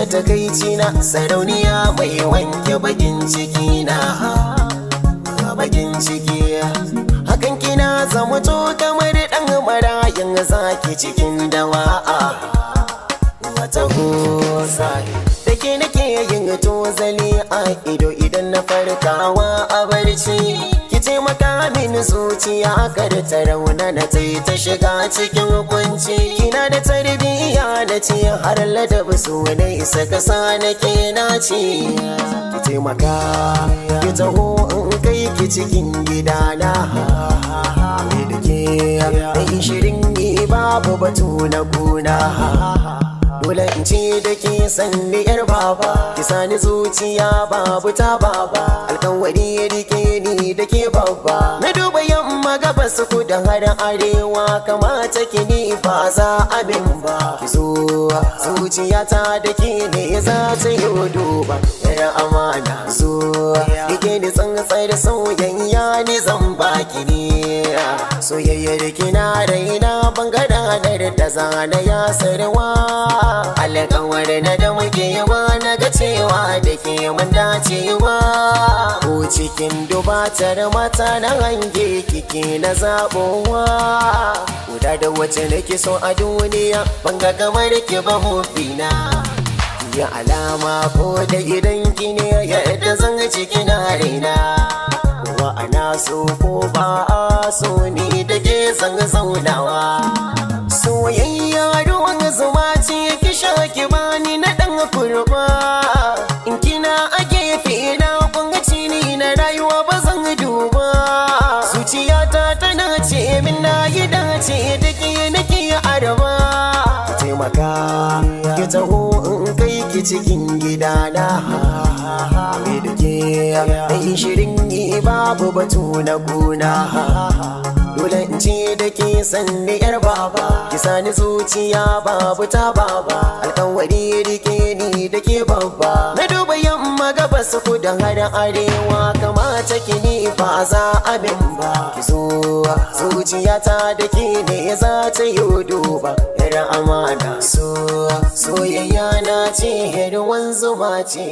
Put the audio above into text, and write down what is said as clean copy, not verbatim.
huce takaici na, sarauniya mai wanke bakin ciki na, bakin ciki. Hakan kina zama to kamar dan marayin zaki cikin dawa'a. Wata gosa da ke nake yin tozali a ido idan na farkawa a barci. Ki taimaka min zuciya kar ta rauna na ta shiga cikin kunci. Kina da tarbiyya na ce har ladab su ne isa kasa nake naci. Ki taimaka ki taho in kai ki cikin gidana. Da ke da shirin yi babu batu na kuna. Dole in ce da ke sanni yar baba, ki sani zuciya babu ta baba. Alkawari ya rike ni da ke babba. Na duba yamma gabas kudu har arewa, kamata ki ni ba za abin ba. Ki zo zuciyata da ke ne za ta yi duba. Yar amana zo rike ni tsantsar soyayya ni zan baki ne. Soyayyar kina raina bangaren da zana ya sarwa. Alƙawar na da muke yawa na ga cewa da ke mun dacewa. Ko cikin dubatar mata na hange kike na zaɓowa. Guda da wacce nake so a duniya ban ga kamar ki ba hofina. Ya alama ko da idan ki ne yadda zan ciki na raina. Kowa ana so ko ba a so ni da ke zan zaunawa. Soyayya ruwan zuma ce ki sha ki bani na dan kurba. In kina a gefe na kungaci ni na rayuwa ba zan duba. Zuciyata tana ce min na yi dace da ke nake araba. Ki taimaka ki taho in kai ki cikin gidana. Da ke da shirin yi babu batu na kuna. Dole in ce da ke sanni yar baba, ki sani zuciya babu ta baba. Alkawari rike ni da ke babba. Na duba yamma gabas kudu har arewa, kamata ki ni ba za abin ba. Ki zo zuciyata da ke ne za ta yi duba. Yar amana so soyayya na ce ruwan zuma ce.